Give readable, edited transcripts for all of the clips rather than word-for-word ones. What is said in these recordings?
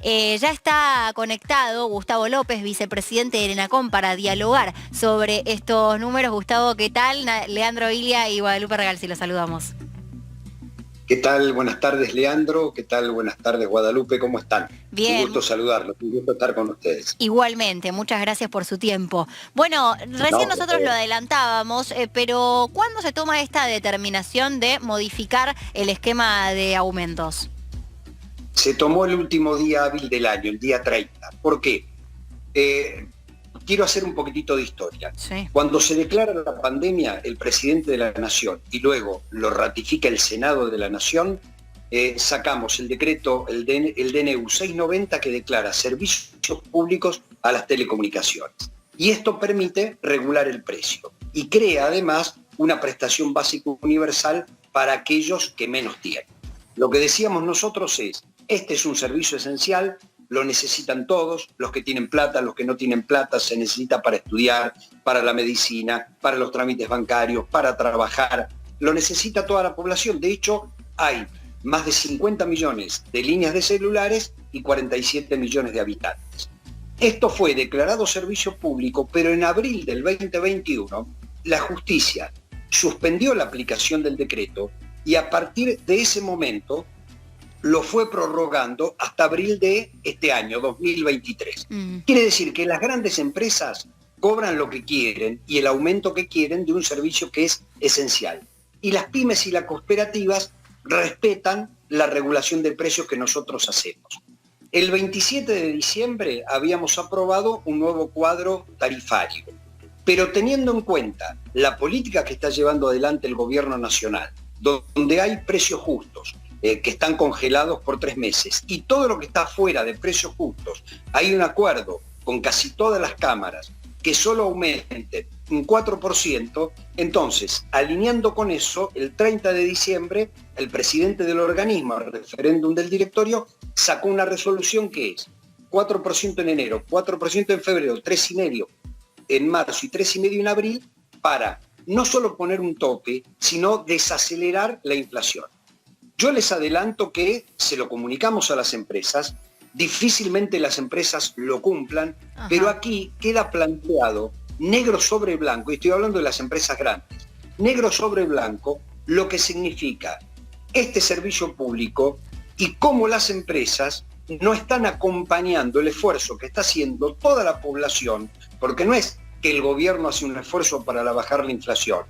Ya está conectado Gustavo López, vicepresidente de ENACOM, para dialogar sobre estos números. Gustavo, ¿qué tal? Leandro Ilia y Guadalupe Regalci, los saludamos. ¿Qué tal? Buenas tardes, Leandro. ¿Qué tal? Buenas tardes, Guadalupe. ¿Cómo están? Un Bien, gusto saludarlos, un gusto estar con ustedes. igualmente, muchas gracias por su tiempo. Bueno, recién No, por nosotros lo favor. adelantábamos, pero ¿cuándo se toma esta determinación de modificar el esquema de aumentos? Se tomó el último día hábil del año, el día 30. ¿Por qué? Eh, Quiero hacer un poquitito de historia. Sí. Cuando se declara la pandemia, el presidente de la Nación y luego lo ratifica el Senado de la Nación, sacamos el decreto, el DNU 690, que declara servicios públicos a las telecomunicaciones. Y esto permite regular el precio y crea además una prestación básica universal para aquellos que menos tienen. Lo que decíamos nosotros es, este es un servicio esencial, lo necesitan todos, los que tienen plata, los que no tienen plata, se necesita para estudiar, para la medicina, para los trámites bancarios, para trabajar, lo necesita toda la población. De hecho, hay más de 50 millones de líneas de celulares y 47 millones de habitantes. Esto fue declarado servicio público, pero en abril del 2021 la justicia suspendió la aplicación del decreto y a partir de ese momento lo fue prorrogando hasta abril de este año, 2023. Quiere decir que las grandes empresas cobran lo que quieren y el aumento que quieren de un servicio que es esencial. Y las pymes y las cooperativas respetan la regulación de precios que nosotros hacemos. El 27 de diciembre habíamos aprobado un nuevo cuadro tarifario, pero teniendo en cuenta la política que está llevando adelante el gobierno nacional, donde hay precios justos, que están congelados por 3 meses, y todo lo que está fuera de precios justos, hay un acuerdo con casi todas las cámaras que solo aumente un 4%, entonces, alineando con eso, el 30 de diciembre, el presidente del organismo, el referéndum del directorio, sacó una resolución que es 4% en enero, 4% en febrero, 3,5% en marzo y 3,5% en abril, para no solo poner un tope, sino desacelerar la inflación. Yo les adelanto que se lo comunicamos a las empresas, difícilmente las empresas lo cumplan, pero aquí queda planteado negro sobre blanco, y estoy hablando de las empresas grandes, negro sobre blanco, lo que significa este servicio público y cómo las empresas no están acompañando el esfuerzo que está haciendo toda la población, porque no es que el gobierno hace un esfuerzo para bajar la inflación,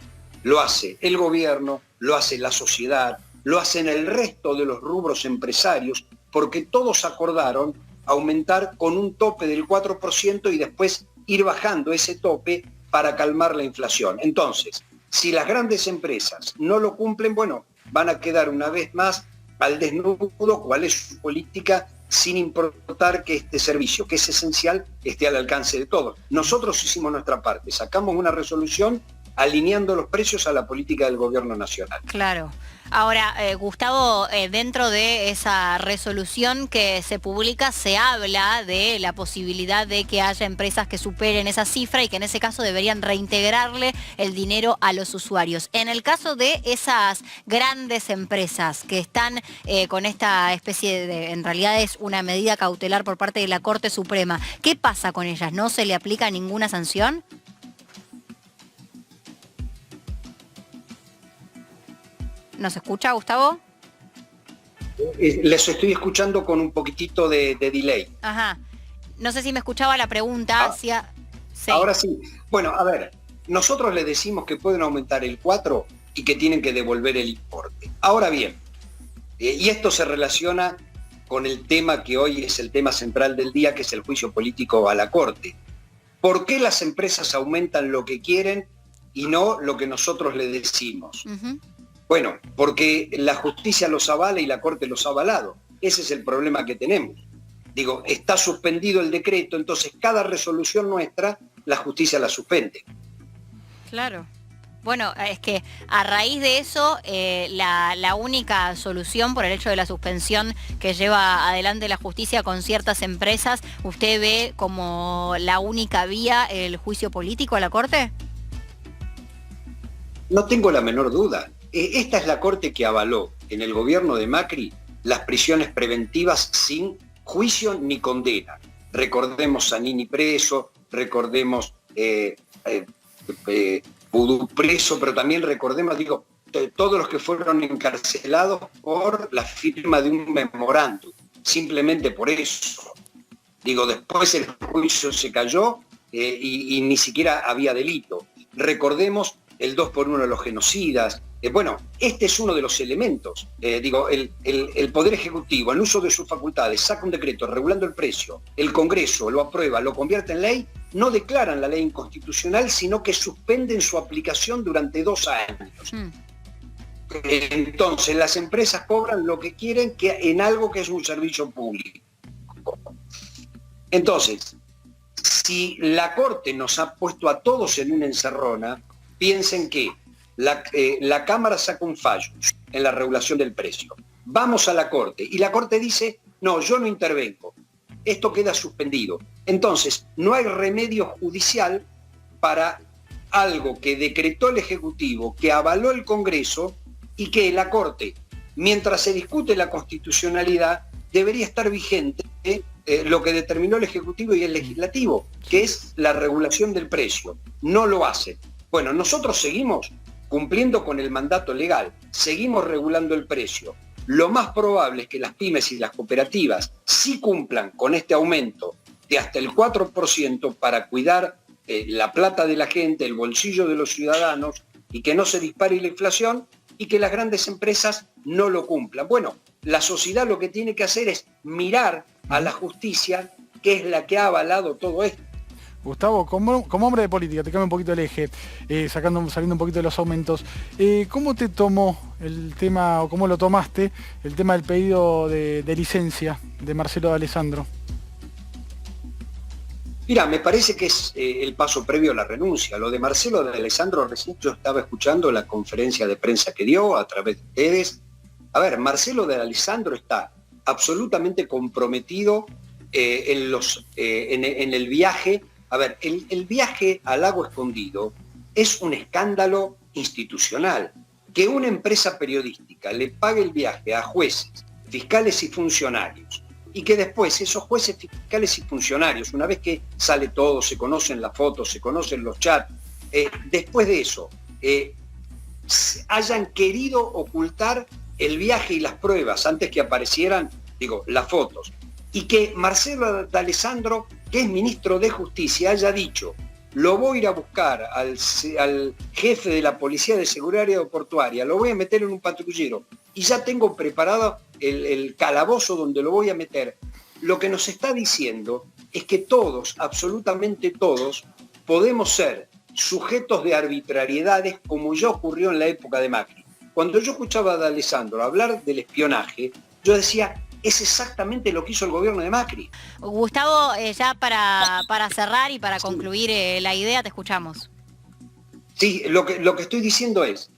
lo hace el gobierno, lo hace la sociedad, lo hacen el resto de los rubros empresarios, porque todos acordaron aumentar con un tope del 4% y después ir bajando ese tope para calmar la inflación. Entonces, si las grandes empresas no lo cumplen, bueno, van a quedar una vez más al desnudo cuál es su política, sin importar que este servicio, que es esencial, esté al alcance de todos. Nosotros hicimos nuestra parte, sacamos una resolución alineando los precios a la política del gobierno nacional. Claro. Ahora, Gustavo, dentro de esa resolución que se publica, se habla de la posibilidad de que haya empresas que superen esa cifra y que en ese caso deberían reintegrarle el dinero a los usuarios. En el caso de esas grandes empresas que están con esta especie de, en realidad es una medida cautelar por parte de la Corte Suprema, ¿qué pasa con ellas? ¿No se le aplica ninguna sanción? ¿Nos escucha, Gustavo? Les estoy escuchando con un poquitito de delay. Ajá. No sé si me escuchaba la pregunta. Sí. Ahora sí. Bueno, a ver, nosotros les decimos que pueden aumentar el 4 y que tienen que devolver el importe. Ahora bien, y esto se relaciona con el tema que hoy es el tema central del día, que es el juicio político a la Corte. ¿Por qué las empresas aumentan lo que quieren y no lo que nosotros les decimos? Bueno, porque la justicia los avala y la Corte los ha avalado. Ese es el problema que tenemos. Digo, está suspendido el decreto, entonces cada resolución nuestra, la justicia la suspende. Claro. Bueno, es que a raíz de eso, la única solución por el hecho de la suspensión que lleva adelante la justicia con ciertas empresas, ¿usted ve como la única vía el juicio político a la Corte? No tengo la menor duda. Esta es la Corte que avaló en el gobierno de Macri las prisiones preventivas sin juicio ni condena. Recordemos a Nini preso, recordemos Vudú preso, pero también recordemos, todos los que fueron encarcelados por la firma de un memorándum, simplemente por eso. Después el juicio se cayó y ni siquiera había delito. Recordemos el 2x1 de los genocidas. Bueno, este es uno de los elementos. El Poder Ejecutivo, en uso de sus facultades, saca un decreto regulando el precio, el Congreso lo aprueba, lo convierte en ley, no declaran la ley inconstitucional, sino que suspenden su aplicación durante 2 años. Entonces, las empresas cobran lo que quieren en algo que es un servicio público. Entonces, si la Corte nos ha puesto a todos en una encerrona, piensen que la Cámara saca un fallo en la regulación del precio. Vamos a la Corte y la Corte dice, no, yo no intervengo. Esto queda suspendido. Entonces, no hay remedio judicial para algo que decretó el Ejecutivo, que avaló el Congreso y que la Corte, mientras se discute la constitucionalidad, debería estar vigente lo que determinó el Ejecutivo y el Legislativo, que es la regulación del precio. No lo hace. Bueno, nosotros seguimos cumpliendo con el mandato legal, seguimos regulando el precio. Lo más probable es que las pymes y las cooperativas sí cumplan con este aumento de hasta el 4% para cuidar la plata de la gente, el bolsillo de los ciudadanos, y que no se dispare la inflación, y que las grandes empresas no lo cumplan. Bueno, la sociedad lo que tiene que hacer es mirar a la justicia, que es la que ha avalado todo esto. Gustavo, como hombre de política, te cambio un poquito el eje, saliendo un poquito de los aumentos. ¿Cómo te tomó el tema, o cómo lo tomaste, el tema del pedido de licencia de Marcelo D'Alessandro? Mira, me parece que es el paso previo a la renuncia. Lo de Marcelo D'Alessandro, recién yo estaba escuchando la conferencia de prensa que dio a través de ustedes. A ver, Marcelo D'Alessandro está absolutamente comprometido en el viaje. A ver, el viaje al Lago Escondido es un escándalo institucional. Que una empresa periodística le pague el viaje a jueces, fiscales y funcionarios, y que después esos jueces, fiscales y funcionarios, una vez que sale todo, se conocen las fotos, se conocen los chats, después de eso, hayan querido ocultar el viaje y las pruebas antes que aparecieran, las fotos, y que Marcelo D'Alessandro, que es ministro de Justicia, haya dicho, lo voy a ir a buscar al jefe de la Policía de Seguridad Aeroportuaria, lo voy a meter en un patrullero, y ya tengo preparado el calabozo donde lo voy a meter. Lo que nos está diciendo es que todos, absolutamente todos, podemos ser sujetos de arbitrariedades como ya ocurrió en la época de Macri. Cuando yo escuchaba a D'Alessandro hablar del espionaje, yo decía, es exactamente lo que hizo el gobierno de Macri. Gustavo, ya para cerrar y para concluir la idea, te escuchamos. Sí, lo que estoy diciendo es,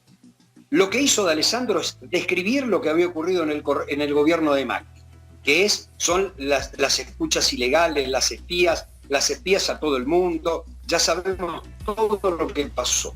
lo que hizo D'Alessandro es describir lo que había ocurrido en el gobierno de Macri, que son las escuchas ilegales, las espías a todo el mundo, ya sabemos todo lo que pasó.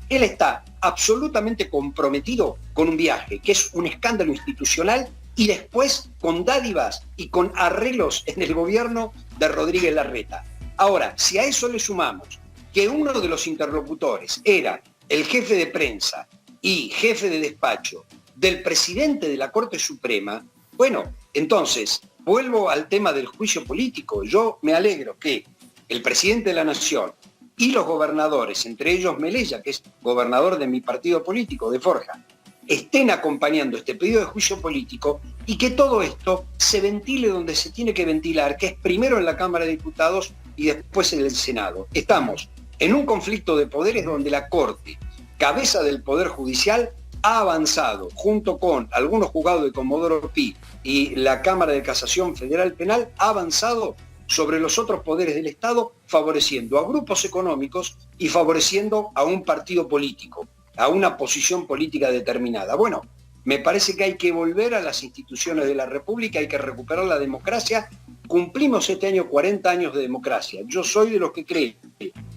Él está absolutamente comprometido con un viaje, que es un escándalo institucional, y después con dádivas y con arreglos en el gobierno de Rodríguez Larreta. Ahora, si a eso le sumamos que uno de los interlocutores era el jefe de prensa y jefe de despacho del presidente de la Corte Suprema, bueno, entonces, vuelvo al tema del juicio político. Yo me alegro que el presidente de la Nación y los gobernadores, entre ellos Melella, que es gobernador de mi partido político, de Forja, estén acompañando este pedido de juicio político, y que todo esto se ventile donde se tiene que ventilar, que es primero en la Cámara de Diputados y después en el Senado. Estamos en un conflicto de poderes donde la Corte, cabeza del Poder Judicial, ha avanzado, junto con algunos juzgados de Comodoro Pi y la Cámara de Casación Federal Penal, ha avanzado sobre los otros poderes del Estado, favoreciendo a grupos económicos y favoreciendo a un partido político, a una posición política determinada. Bueno, me parece que hay que volver a las instituciones de la República, hay que recuperar la democracia. Cumplimos este año 40 años de democracia. Yo soy de los que cree,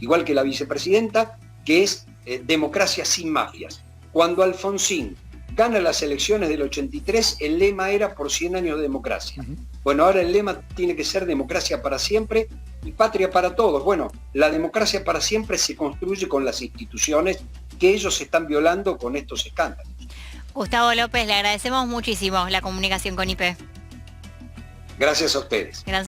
igual que la vicepresidenta, que es democracia sin mafias. Cuando Alfonsín gana las elecciones del 83, el lema era por 100 años de democracia. Bueno, ahora el lema tiene que ser democracia para siempre y patria para todos. Bueno, la democracia para siempre se construye con las instituciones que ellos están violando con estos escándalos. Gustavo López, le agradecemos muchísimo la comunicación con IP. Gracias a ustedes. Gran